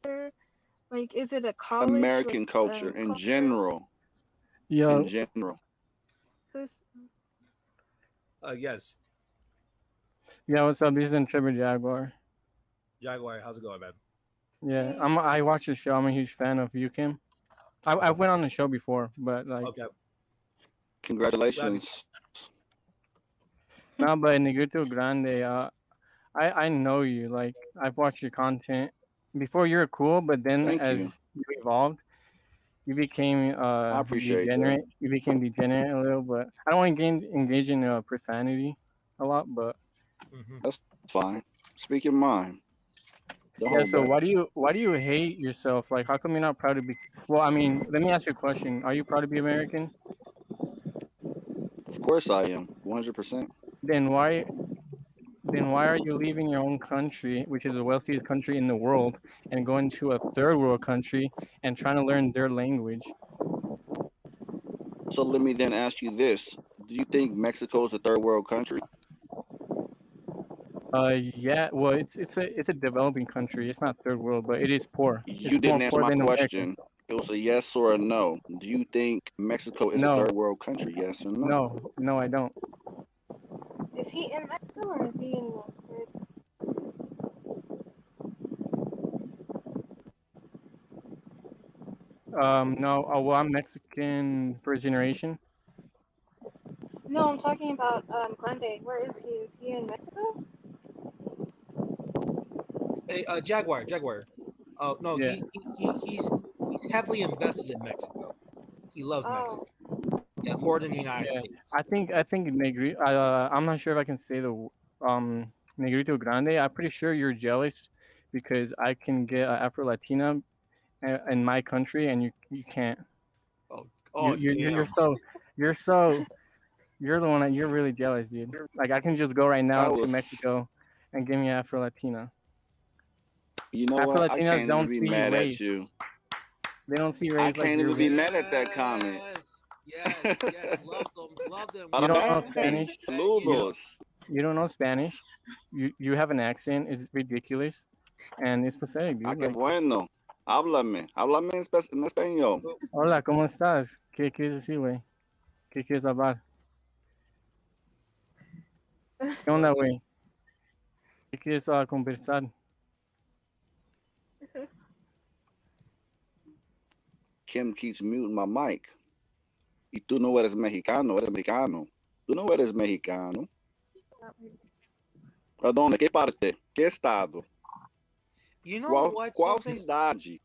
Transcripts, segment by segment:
culture? Like, is it a college American culture in culture? general. In Yo, general. Who's Yes, yeah, what's up? This is Intrepid Jaguar. Jaguar. How's it going, man? Yeah, hey? I watch the show. I'm a huge fan of you, Kim. I Okay, went on the show before, but like, okay. Glad you. Congratulations. no, but Negrito Grande, I know you. Like, I've watched your content before. You were cool, but then Thank as you. you evolved, you became I appreciate that. degenerate. You became degenerate a little, but I don't want to engage in profanity a lot. But Hmm. That's fine. Speak your mind. Don't yeah, hold so back. why do you hate yourself? Like, how come you're not proud to be? Well, I mean, let me ask you a question. Are you proud to be American? Of course I am. 100%. Then why then why are you leaving your own country, which is the wealthiest country in the world, and going to a third world country and trying to learn their language? So let me then ask you this. Do you think Mexico is a third world country? Yeah, well, it's a developing country. It's not third world, but it is poor. You It's more didn't answer poor my than America. question. It was a yes or a no. Do you think Mexico is a No, third world country? Yes or no? no, I don't. Is he in Mexico or is he in? Where is he? No. Oh, well, I'm Mexican first generation. No, I'm talking about Grande. Where is he? Is he in Mexico? Hey, Jaguar, Jaguar. Oh no, Yeah. he's heavily invested in Mexico. He loves Oh, Mexico. Yeah, more than the United Yeah, States. I think I'm not sure if I can say the Negrito Grande. I'm pretty sure you're jealous because I can get Afro Latina in my country and you can't. Oh, You oh you you're damn. you're so you're so you're the one that you're really jealous, dude. Like I can just go right I now to was, Mexico and give me Afro Latina. you know Afro what? I Latinas can't even don't be see mad at race. you. They don't see I race like can't your even be race. mad at that comment. Yes, yes, yes. Love them. You don't know Parabéns, Spanish. You don't saludos. you don't know Spanish. You have an accent. It's ridiculous, and it's pathetic, Ah, dude. qué Like, bueno. Háblame en español. hola, ¿cómo estás? ¿Qué quieres decir, güey? ¿Qué quieres hablar? ¿Qué onda, Well, güey? ¿Qué quieres conversar? Kim keeps muting my mic. Y tú no eres mexicano, eres mexicano. Tú no eres mexicano. not really. ¿A dónde? ¿Qué parte? ¿Qué estado? you know ¿Cuál, what? cuál Something. cidade?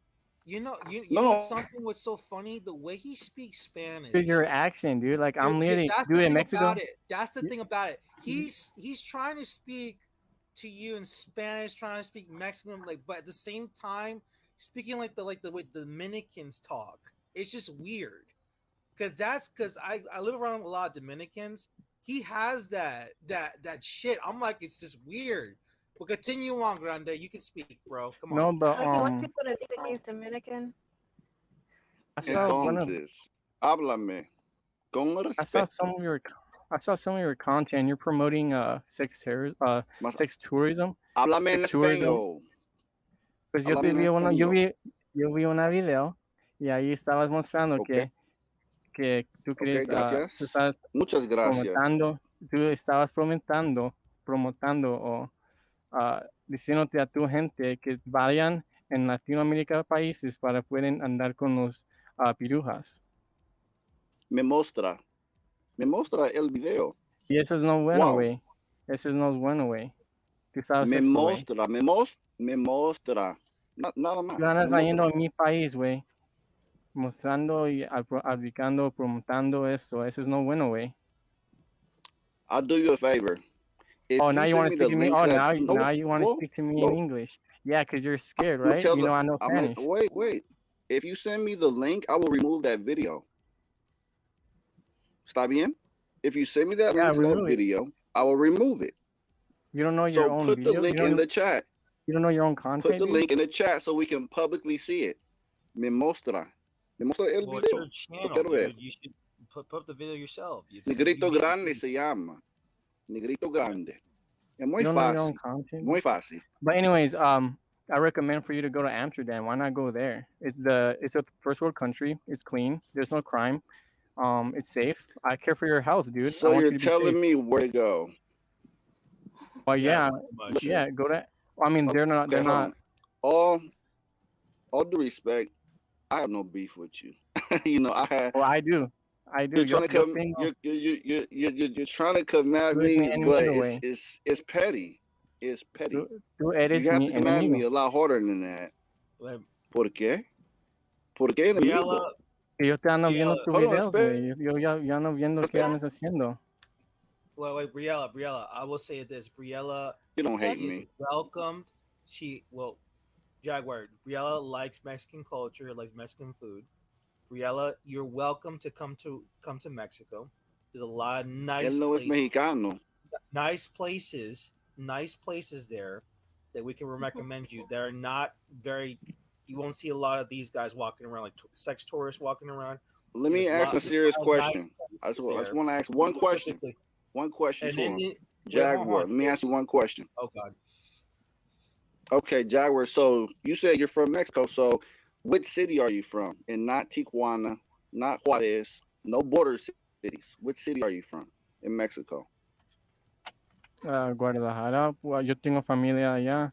You know what? No, Something was so funny. The way he speaks Dude, Spanish. your accent, dude. Like, I'm literally, That's the dude, in thing about Mexico. it. That's the y- thing about it. y- He's trying to speak to you in Spanish, trying to speak Mexican, like, but at the same time, speaking like the way Dominicans talk. It's just weird because I live around a lot of Dominicans. He has that shit. I'm like, it's just weird. But continue on, Grande. You can speak, bro. Come on. No, but Oh, he wants people to think that he's Dominican. I saw Yeah. one of, entonces, háblame con I saw respeto. some of your, I saw some of your content. You're promoting Mas sex tourism, háblame en sex tourism. español. Pues Háblame en español. yo vi una video y ahí estabas mostrando Ok, que tú ok, querías, tú gracias. estás Muchas gracias. promontando, tú estabas promotando o diciéndote a tu gente que vayan en Latinoamérica países para pueden andar con los pirujas. Me mostra, me mostra el video. Y eso es no bueno, Wow. güey. Eso no es bueno, güey. Tú sabes Me eso, güey. mostra, me mostra. Nada Tú más, me andas yendo mostra. a mi país, güey, mostrando y aplicando, promotando eso. Eso es no bueno, güey. I'll do you a favor. Oh, If now you you send want to me the speak to me? link Oh, to that, now no, you want to whoa, speak to me in whoa. English? Yeah, because you're scared, I'm gonna right? tell You the, know I know I'm gonna, Spanish. wait. If you send me the link, I will remove that video. Está bien? If you send me that Yeah, link to we that really. video, I will remove it. You don't know your So own put the video. link in the chat. You don't know your own Put content, the dude. link in the chat so we can publicly see it. Me mostra. Me mostra el Well, it's video. your Lo channel, quiero ver. dude. You should put up the video yourself. You Negrito made the Grande video. se llama. Negrito Yeah. Grande. Es You muy don't know your own fácil. content. Muy fácil. But anyways, I recommend for you to go to Amsterdam. Why not go there? It's a first world country. It's clean. There's no crime. It's safe. I care for your health, dude. I So want you're you to be safe. telling me where to go? Well, Yeah, yeah, pretty much. yeah. Go to. I mean, they're not. Okay, They're hold not. on. All all due respect, I have no beef with you. You know, I had Well, I do. I do. you're trying to Yo come tengo. you're trying to come at Tú eres mi me, but enemigo, güey. it's petty. It's Tú, petty. tú You eres have mi to come at me enemigo. a lot harder than that. Like, ¿Por qué? ¿Por qué enemigo? Briella, Que yo te ando viendo Briella, tus Hold on, videos, respect, güey. Yo ya ando viendo qué respect. andas haciendo. wait, Briella. I will say this: Briella, You don't hate she is me. welcomed. Jaguar. Briella likes Mexican culture, likes Mexican food. Briella, you're welcome to come to Mexico. There's a lot of Él no es mexicano. nice places there that we can recommend you. They're not very. You won't see a lot of these guys walking around like sex tourists walking around. Let me ask a There's serious a lot of nice question. places I just there. want to ask one question. Typically, One question and to then him. wait, hold Jaguar, on. let me ask you one question. Oh God, Okay, Jaguar. So you said you're from Mexico. So which city are you from? And not Tijuana, not Juarez, no border cities. Which city are you from in Mexico? Guadalajara, yo tengo familia allá,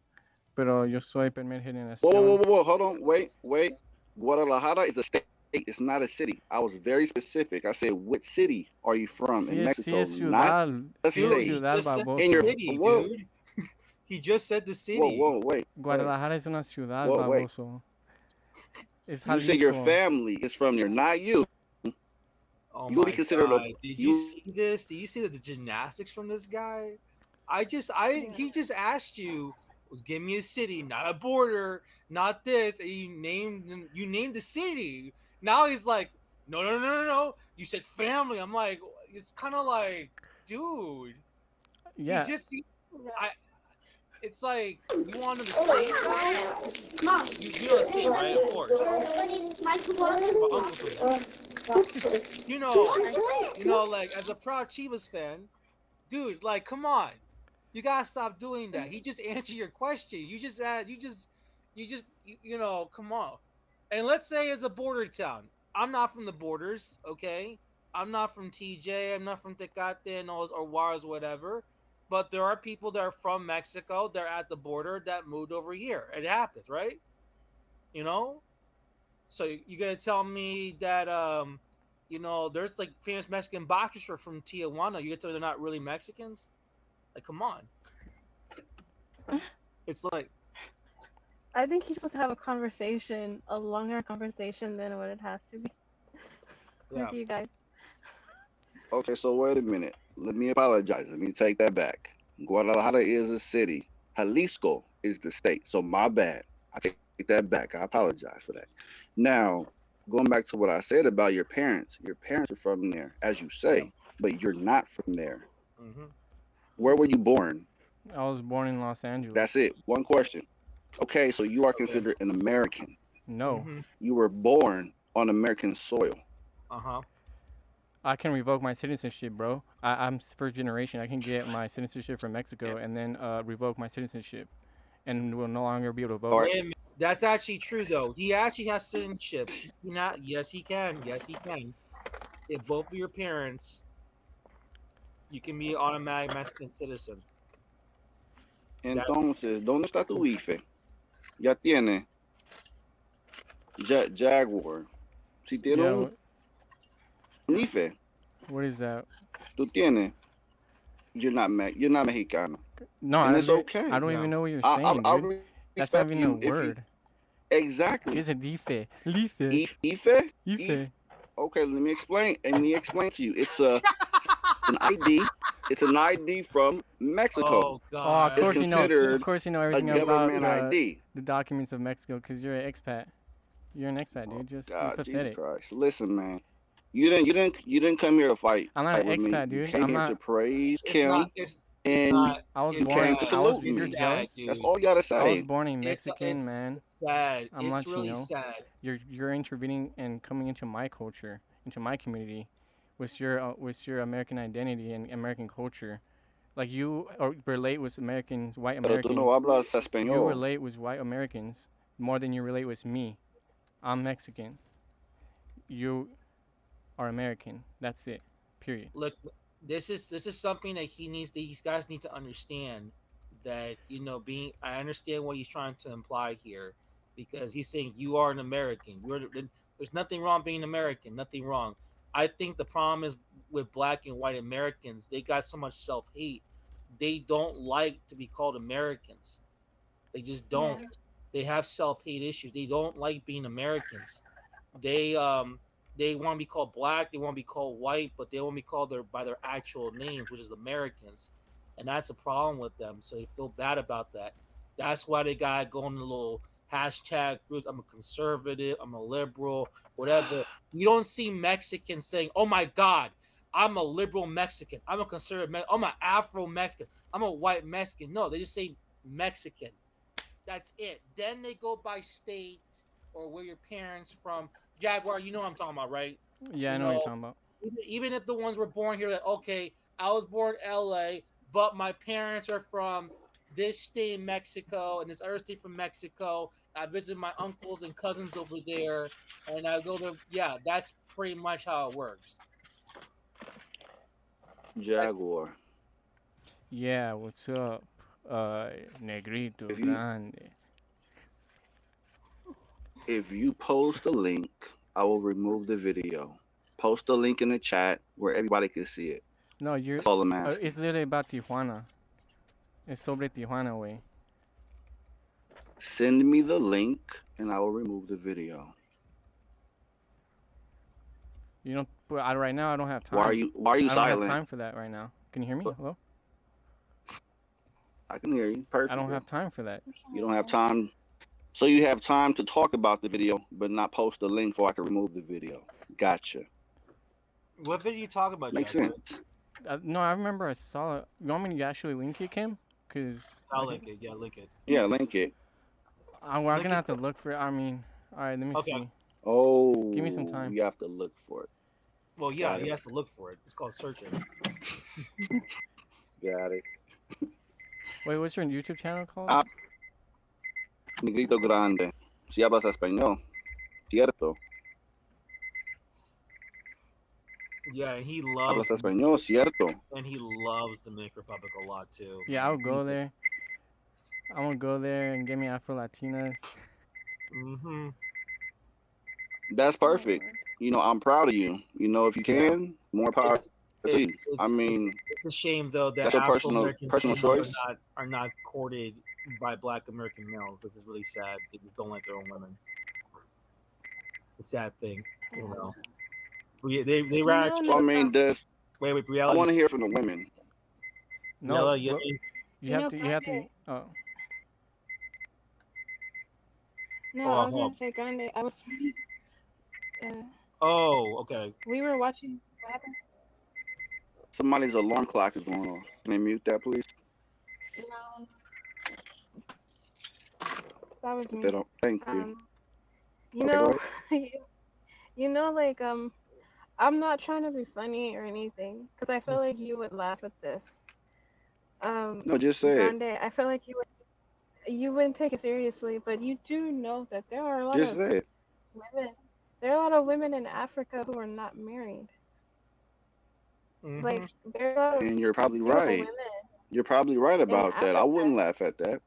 pero yo soy primera Whoa, whoa, whoa, generación. whoa, whoa. Hold on. Wait, wait. Guadalajara is a state. It's not a city. I was very specific. I said, which city are you from in Sí Mexico? es Not ciudad, a sí es dude, state. he ciudad, just said In the your baboso. city, whoa, dude. He just said the whoa, city. whoa, wait, wait, Guadalajara es una ciudad, whoa, wait. baboso. Es You say your Jalisco. family is from there, not you. Oh You will be my considered a God! Did you you. see this? Did you see the gymnastics from this guy? I Yeah. he just asked you, give me a city, not a border, not this, and you named the city. Now he's like, no, no, no, no, no. You said family. I'm like, it's kind of like, dude, he Yeah, just Yeah. I. It's like you want to know the state guy. You know the state, right? Of course. My uncle's from there. You know, I do. like as a proud Chivas fan, dude, like, come on, you gotta stop doing that. He just answered your question. You just, come on. And let's say it's a border town. I'm not from the borders, okay? I'm not from TJ. I'm not from Tecate or Juarez, whatever. But there are people that are from Mexico. They're at the border that moved over here. It happens, right? You know. So you gonna tell me that there's like famous Mexican boxers from Tijuana. You gonna tell me they're not really Mexicans? Like, come on. It's like, I think he's supposed to have a conversation, a longer conversation than what it has to be yeah. with you guys. Okay, so wait a minute. Let me apologize. Let me take that back. Guadalajara is a city. Jalisco is the state. So my bad. I take that back. I apologize for that. Now, going back to what I said about your parents are from there, as you Yeah. say, but you're not from there. Mm-hmm. Where were you born? I was born in Los That's Angeles. it. One question. Okay, so you are Okay. considered an American. No, Mm-hmm. You were born on American soil. Uh-huh. I can revoke my citizenship, bro. I'm first generation. I can get my citizenship from Mexico and then revoke my citizenship, and will no longer be able to All vote. right. Wait a minute. That's actually true though. He actually has citizenship. Not yes he can. Yes he can. If both of your parents, you can be automatic Mexican citizen. That's Entonces, ¿dónde está tu IFE? Ya tiene Jaguar. Si tiene Yeah, un IFE, what is that? tú tienes, you're not Mexicano. No, And it's I okay. don't yeah. even know what you're I saying, dude. respect That's not you even if a you word. ¿Qué exactly. es el IFE? IFE. IFE? IFE? IFE. Okay, let me explain. Let me explain to you. It's an ID. It's an ID from Mexico. Oh Oh, of It's God. course you know. Of considered course you know a everything about government ID. the documents of Mexico because you're an expat. You're an expat, Oh dude. You're God, Jesus pathetic. Christ! Listen, man. You didn't come here to I'm not fight an with me. expat, You dude. came I'm here to not. praise It's not. Kim, It's and not. I was you It's came born. to sad. I was. salute It's You're me. sad, jealous. That's dude. all you gotta I was say. born a It's Mexican it's man. it's sad. I'm It's letting you really know. sad. You're intervening and coming into my culture, into my community, with your American identity and American culture. Like you or relate with Americans, white Pero tú no Americans. hablas You español. relate with white Americans more than you relate with me. I'm Mexican. You are American. That's it. Period. Look, this is something that these guys need to understand, that being I understand what he's trying to imply here, because he's saying you are an American. There's nothing wrong being American, nothing wrong. I think the problem is with black and white Americans, they got so much self-hate. They don't like to be called Americans. They just don't. Yeah. They have self-hate issues. They don't like being Americans. They want to be called black, they want to be called white, but they want to be called by their actual names, which is Americans, and that's a problem with them. So they feel bad about that. That's why they got going a little hashtag groups. I'm a conservative. I'm a liberal. Whatever. You don't see Mexicans saying, "Oh my God, I'm a liberal Mexican. I'm a conservative. I'm an Afro Mexican. I'm a white Mexican." No, they just say Mexican. That's it. Then they go by state or where your parents from. Jaguar, you know what I'm talking about, right? Yeah, I You know what you're know, talking about. even if the ones were born here, that okay, I was born in LA, but my parents are from this state in Mexico and this other state from Mexico. I visit my uncles and cousins over there, and I go there. Yeah, that's pretty much how it works. Like, Jaguar. Yeah, what's up? Negrito If you Grande. if you post a link, I will remove the video. Post a link in the chat where everybody can see it. No, That's all I'm it's asking. literally about Tijuana. It's sobre Tijuana way. Send me the link and I will remove the video. You don't. But right now, I don't have Why are time. you why are you I don't have silent? time for that right now. Can you hear me? Hello? I can hear you I don't perfectly. have time for that. We You can't don't have hear. time. So you have time to talk about the video, but not post the link so I can remove the video. Gotcha. what video you talking about, Makes Jaguar? sense. No, I remember I saw it. You want me to actually link it, Kim? Cause I'll I link can. it. Yeah, link it. Yeah, link it. I'm Link gonna it. have to look for it. I mean, all right. Let me Okay. see. Give me some Oh, time. you have to look for it. Well, yeah, Got you it. have to look for it. It's called searching. Got it. Wait, what's your YouTube channel called? Ah, Negrito Grande. Si hablas español, cierto. Yeah, and Hablas español, cierto. he loves Dominican Republic a lot too. Yeah, I'll go He's like, there. I'm gonna go there and get me Afro Latinas. mm-hmm. That's Oh my perfect. lord. I'm proud of you. If you Yeah, can, more power it's to you. it's I it's it's mean, it's a shame though that that's your Afro personal American personal females choice. are not courted by Black American males, which is really sad. They just don't like their own women. It's a sad thing, you Yeah. know. They You rather know, So I no, mean, does wait, I reality. want to hear from the women. No, You well, you you have know, to. You have to. Grande. Oh, No, oh, I was hold gonna on. say Grande. Uh, Oh, okay. we were watching. What happened? Somebody's alarm clock is going off. Can they mute that, please? No, that was If they me. don't, thank you. Um, you Okay, go know, ahead. you know, like I'm not trying to be funny or anything, because I feel like you would laugh at this. Um, No, just say it. Grande, I feel like you wouldn't take it seriously, but you do know that there are a lot Just of say it. women. There are a lot of women in Africa who are not married. Mm-hmm. Like there are a lot of And you're probably beautiful right. women You're probably right in about that. I Africa. wouldn't laugh at that.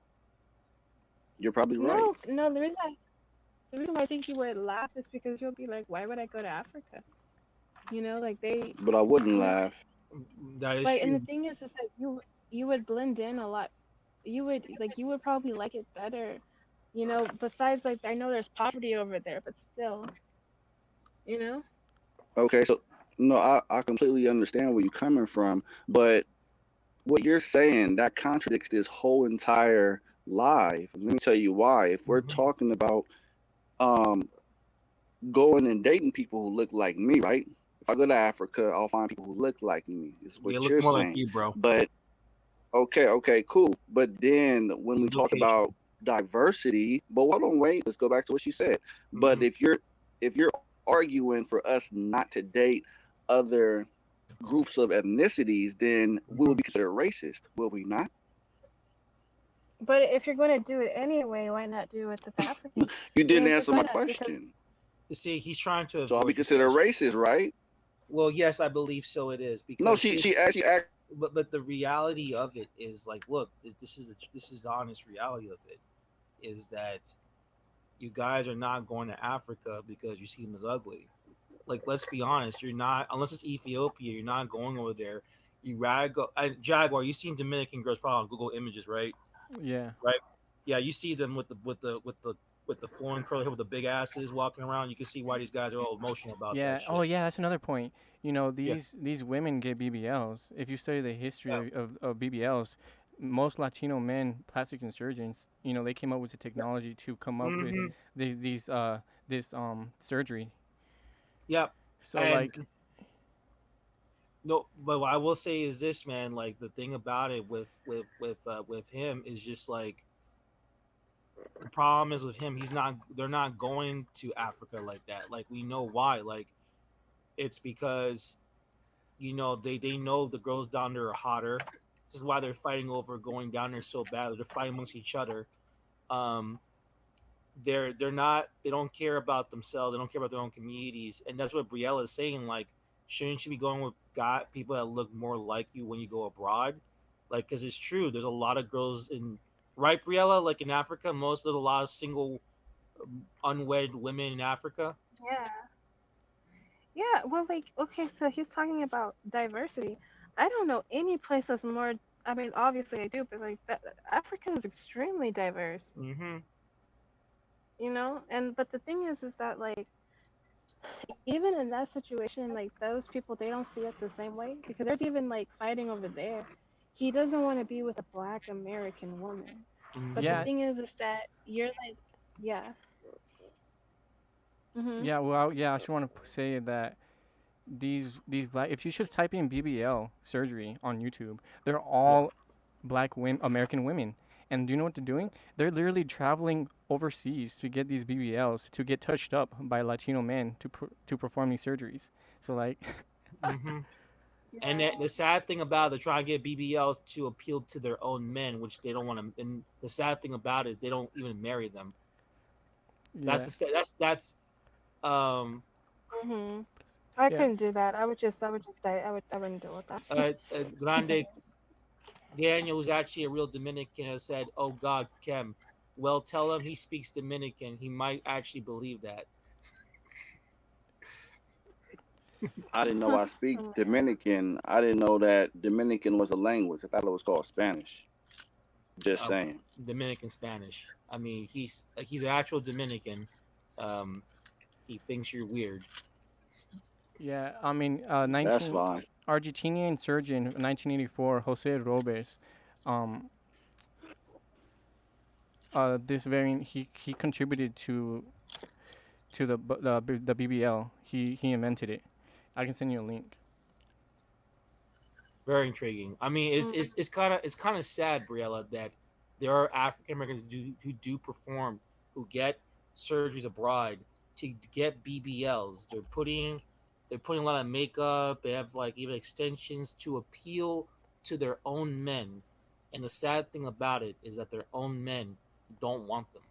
You're probably right. No, no, the reason why I think you would laugh is because you'll be like, why would I go to Africa? Like But I wouldn't you laugh. That is like, and true. the thing is that you would blend in a lot. You would probably like it better. Besides, like, I know there's poverty over there, but still, you know. Okay, so no, I completely understand where you're coming from, but what you're saying that contradicts this whole entire live. Let me tell you why. If we're Mm-hmm. talking about um going and dating people who look like me, right? If I go to Africa, I'll find people who look like me. Is They what look you're more like saying. you, bro. But okay, cool. But then when You we look talk Haitian. about diversity, but hold on, wait, let's go back to what she said. But Mm-hmm. if you're arguing for us not to date other groups of ethnicities, then we Mhm. will be considered racist, will we not? But if you're going to do it anyway, why not do it with the African? You You didn't know, answer my besides that, because question. You see, he's trying to So I'll be avoid the considered question. racist, right? Well, yes, I believe so. It is No, because she here, she actually asked. but the reality of it is like, look, this is the honest reality of it is that you guys are not going to Africa because you see him as ugly. Like, let's be honest, you're not unless it's Ethiopia. You're not going over there. You rather go Jaguar. You seen Dominican girls probably on Google Images, right? Yeah. Right? Yeah, you see them with the flowing curly hair with the big asses walking around. You can see why these guys are all emotional about that Yeah. Oh, shit. yeah. That's another point. You know, Yeah, these women get BBLs. If you study the yeah, history of BBLs, most Latino men, plastic surgeons, you know, they came up with the yeah. technology to come up with Mm-hmm. these this surgery. Yep. So And like, no, but what I will say is this, man. Like the thing about it with him is just like the problem is with him. He's not. They're not going to Africa like that. Like we know why. Like it's because they know the girls down there are hotter. This is why they're fighting over going down there so bad. They're fighting amongst each other. Um, they're not. They don't care about themselves. They don't care about their own communities. And that's what Briella is saying. Like, shouldn't you be going with people that look more like you when you go abroad? Like, because it's true. There's a lot of girls in right, Briella. Like in Africa, there's a lot of single unwed women in Africa. yeah, yeah. Well, like, okay, so he's talking about diversity. I don't know any place that's more. I mean, obviously I do, but like, Africa is extremely diverse. Mm-hmm. You know, and but the thing is that like, even in that situation, like those people, they don't see it the same way because there's even like fighting over there. He doesn't want to be with a black American woman. But the Mm-hmm. yeah, thing is that you're like, yeah. Mhm. yeah. Well, yeah. I just want to say that these black, if you just type in BBL surgery on YouTube, they're Yeah. all black women, American women. And do you know what they're doing? They're literally traveling overseas to get these BBLs to get touched up by Latino men to perform these surgeries. So like, Mm-hmm. And Yeah. the sad thing about it, they're trying to get BBLs to appeal to their own men, which they don't want to. And the sad thing about it, they don't even marry them. yeah, Um Mhm. I yeah, couldn't do that. I would just die. I wouldn't deal with that. Grande Daniel, who's actually a real Dominican, has said, "Oh God, Kem, well, tell him he speaks Dominican. He might actually believe that." I didn't know I speak Oh, Dominican. I didn't know that Dominican was a language. I thought it was called Spanish. Just Uh, saying. Dominican Spanish. I mean, he's an actual Dominican. Um, he thinks you're weird. yeah. I mean, That's 19 fine. Argentinian surgeon, 1984, Jose Robes. Um, this variant he contributed to the BBL. He invented it. I can send you a link. Very intriguing. I mean, mm, it's kind of sad, Briella, that there are African Americans who do perform, who get surgeries abroad to get BBLs. They're putting a lot of makeup. They have like even extensions to appeal to their own men. And the sad thing about it is that their own men don't want them.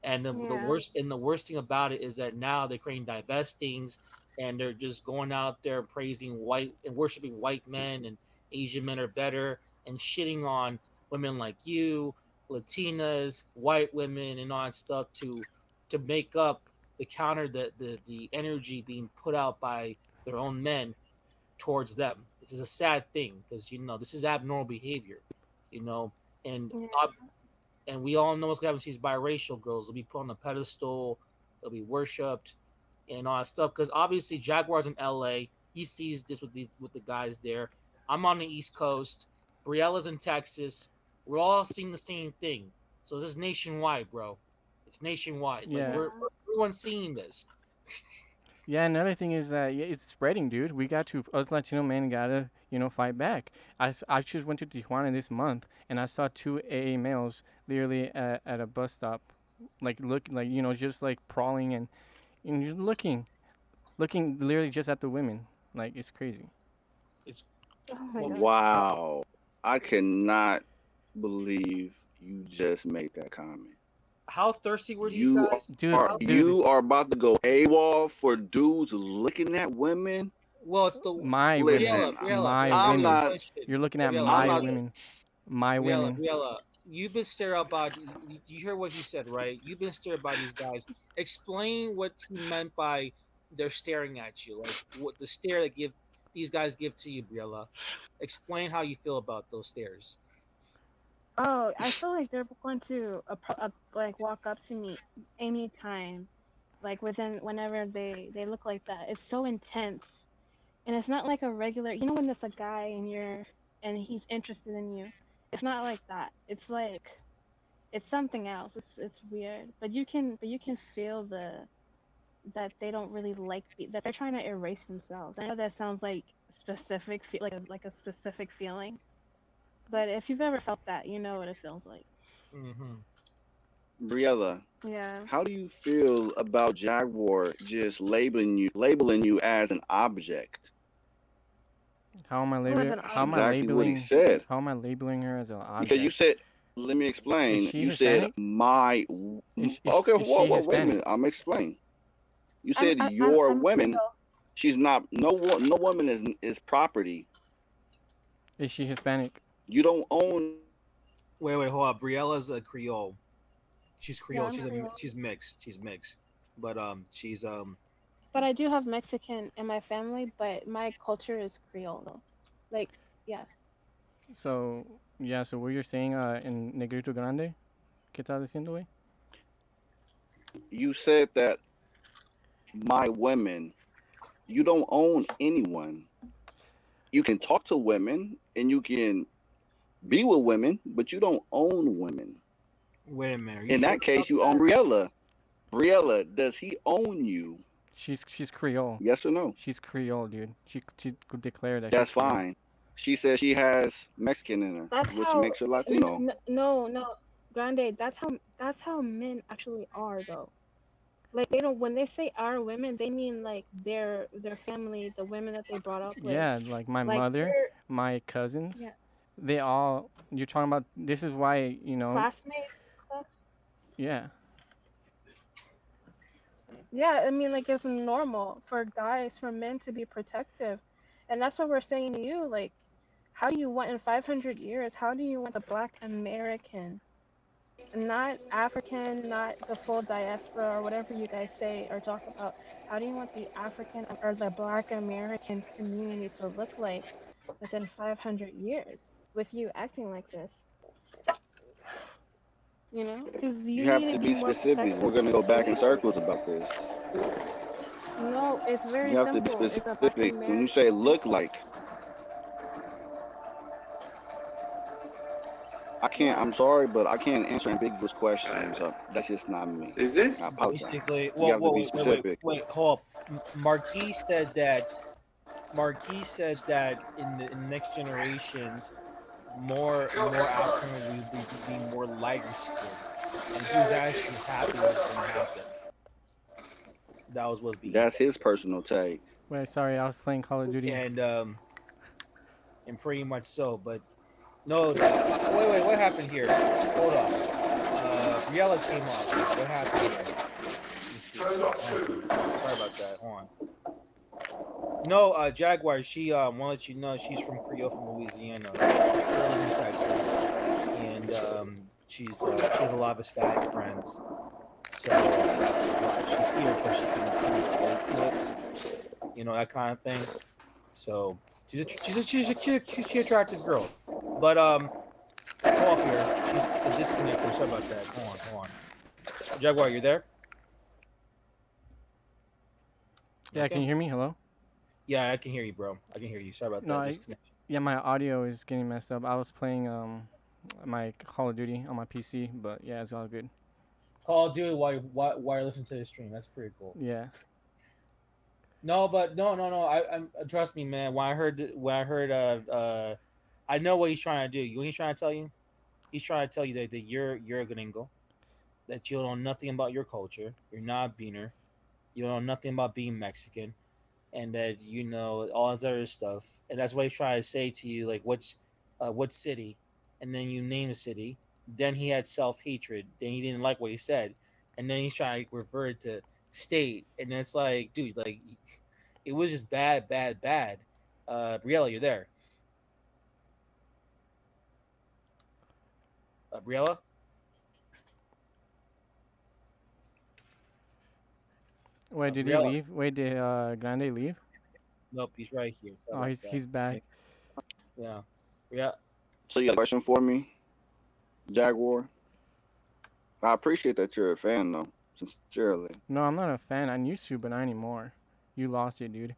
And yeah. the worst thing about it is that now they're creating divestings, and they're just going out there praising white and worshiping white men, and Asian men are better, and shitting on women like you, Latinas, white women, and all that stuff to make up the counter the energy being put out by their own men towards them. This is a sad thing because this is abnormal behavior, you know, and Yeah. we all know what's going to happen with these biracial girls. They'll be put on a pedestal, they'll be worshipped, and all that stuff. Because obviously, Jaguar's in LA. He sees this with the guys there. I'm on the East Coast. Briella's in Texas. We're all seeing the same thing. So this is nationwide, bro. It's nationwide. Like Yeah. we're Yeah. everyone's seeing this. Yeah, another thing is that yeah, it's spreading, dude. We got to us Latino men gotta fight back. I just went to Tijuana this month and I saw two AA males literally at a bus stop, like just like prowling and just looking literally just at the women. Like it's crazy. It's Oh my what? god. Wow. I cannot believe you just made that comment. How thirsty were these You guys? Dude, How dude, you are about to go AWOL for dudes looking at women? well? It's the my women, Briella, Listen, Briella, my Briella. I'm Ask me a women. not question. You're looking at Briella, I'm my not women, my Briella, women. Briella. You've been staring about. You hear what he said, right? You've been staring by these guys. Explain what he meant by they're staring at you. Like what the stare that give these guys give to you, Briella. Explain how you feel about those stares. Oh, I feel like they're going to like walk up to me anytime, like within whenever they look like that. It's so intense, and it's not like a regular. You know when there's a guy and he's interested in you. It's not like that. It's like it's something else. It's weird, but you can feel that they don't really that they're trying to erase themselves. I know that sounds like like a specific feeling, but if you've ever felt that, you know what it feels like. Mm-hmm. Briella. Yeah. How do you feel about Jaguar just labeling you as an object? How am I Who is labeling? an That's How am I object? exactly what he labeling? said. How am I labeling her as an Because you object? said, let me Is explain. she You said Hispanic? okay, Is whoa, she whoa, wait a Hispanic? minute. I'm explaining. You said your I'm women. Creole. She's not. No woman is property. Is she Hispanic? You don't own. Wait, hold up. Briella's a Creole. She's Yeah, Creole. I'm Creole. She's mixed. She's mixed. But she's But I do have Mexican in my family, but my culture is Creole though. Like, yeah. So yeah. So what you're saying in Negrito Grande? ¿Qué estás diciendo, güey? You said that my women. You don't own anyone. You can talk to women and you can be with women, but you don't own women. wait a minute. Are you In sure that case, about you own that? Briella. Briella, does he own you? She's Creole. Yes or no? She's Creole, dude. She could declare that she's That's Creole. fine. She says she has Mexican in her, That's which how makes her Latino. no, no. Grande, that's how men actually are though. Like they don't when they say our women, they mean like their family, the women that they brought up with. Yeah, like my Like mother, they're my cousins, yeah, they all. You're talking about. This is why classmates and stuff. Yeah, Yeah, I mean, like it's normal for guys, for men to be protective, and that's what we're saying to you. Like, how do you want in 500 years? How do you want the Black American, not African, not the full diaspora or whatever you guys say or talk about? How do you want the African or the Black American community to look like within 500 years with you acting like this? You know, because you You need have to to be be more specific. protective We're of going to the go back in community. circles about this. No, it's very You have to be simple. It's a Black specific. When you American say look community. like, Yeah. I'm sorry, but I can't answer ambiguous questions. That's just not me. Is I this? apologize. Basically, You well, have to be wait, specific. hold up. Marquis said that. Marquis said that in next generations, more African will be more lighter skinned, and he was actually happy this was going to happen. That was what's being That's said, his personal take. wait, sorry, I was playing Call of Duty. and pretty much so. But no, wait, what happened here? Hold up. Briella came off here. What happened here? Let me see. Sorry about that. Hold on. No, Jaguar. She want to let you know she's from Creole, from Louisiana. She currently lives in Texas, and she has a lot of Hispanic friends. So that's why she's here because she can kind of relate to it, that kind of thing. So she's a attractive girl, but hold up here. She's a disconnector. Sorry about that. Hold on. Jaguar, you're there? You Yeah, can okay? you hear me? Hello? Yeah, I can hear you, bro. I can hear you. Sorry about No, that disconnection. yeah, my audio is getting messed up. I was playing my Call of Duty on my PC, but yeah, it's all good. Call of Duty while you listen to the stream. That's pretty cool. Yeah. No, but no. I trust me, man. I know what he's trying to do. You know what he's trying to tell you? He's trying to tell you that you're a gringo, that you don't know nothing about your culture. You're not a beaner. You don't know nothing about being Mexican. and that all this other stuff, and that's what he's trying to say to you, like what city, and then you name a city. Then he had self hatred. Then he didn't like what he said, and then he's trying to revert to state, and it's like, dude, like it was just bad, bad, bad. Briella, you're there. Briella? Wait, did he Briella? leave? Wait, did Grande leave? Nope, he's right here. Sorry Oh, about he's that. back. Yeah, yeah. So you got a question for me, Jaguar? I appreciate that you're a fan, though. Sincerely. No, I'm not a fan. I used to, but not anymore. You lost it, dude.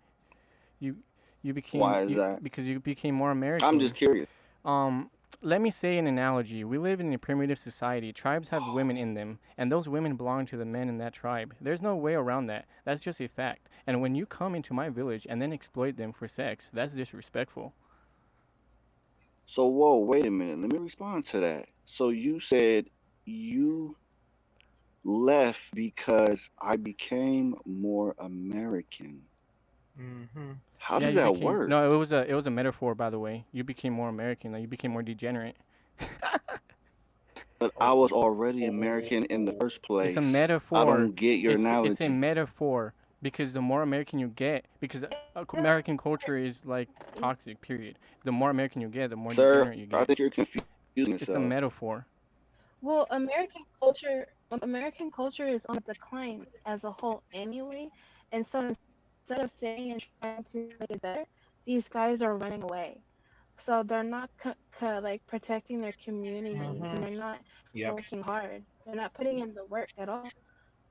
You you became Why is you that? because you became more I'm just American. curious. Um, Let me say an analogy. We live in a primitive society. Tribes have women in them, and those women belong to the men in that tribe. There's no way around that. That's just a fact. And when you come into my village and then exploit them for sex, that's disrespectful. So, whoa, wait a minute. Let me respond to that. So, you said you left because I became more American. Mm-hmm. How Yeah, does you that became work? no. It was a metaphor, by the way. You became more American. Like, you became more degenerate. But I was Oh, already American in the oh, first It's a place. I metaphor. don't get your It's a analogy. metaphor because the more American you get, because American culture is like toxic. Period. The more American you get, the more Sir, degenerate you I get. think you're confusing It's a yourself. metaphor. Well, American culture is on the decline as a whole anyway, and so instead of saying and trying to make it better, these guys are running away. So they're not like protecting their communities, mm-hmm. and they're not Yep, working hard. They're not putting in the work at all.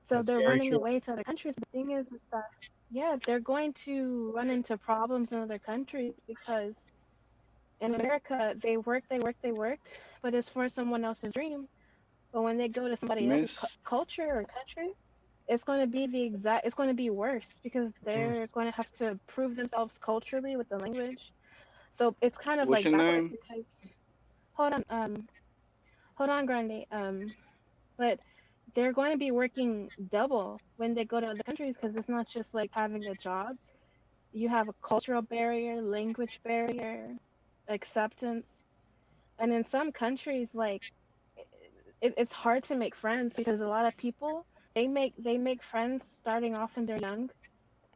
So that's they're very running true. away to other countries. But the thing is that yeah, they're going to run into problems in other countries because in America they work, they work, they work, but it's for someone else's dream. But when they go to somebody else's Miss, culture or country, it's going to be it's going to be worse because Mm. they're going to have to prove themselves culturally with the language. So it's kind of what's like your backwards name? because hold on, hold on, Grande, but they're going to be working double when they go to other countries because it's not just like having a job. You have a cultural barrier, language barrier, acceptance, and in some countries, like it's hard to make friends because a lot of people they make friends starting off when they're young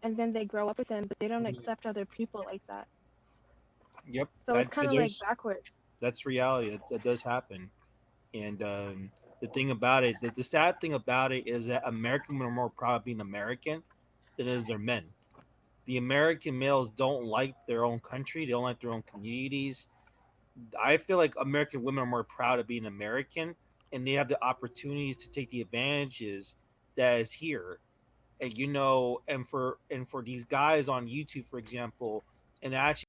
and then they grow up with them, but they don't accept other people like that. Yep, So it's kind of like backwards. that's reality. That does happen. And the thing about it, the sad thing about it is that American women are more proud of being American than is their men. The American males don't like their own country. They don't like their own communities. I feel like American women are more proud of being American, and they have the opportunities to take the advantages that is here. And and for these guys on YouTube, for example, and actually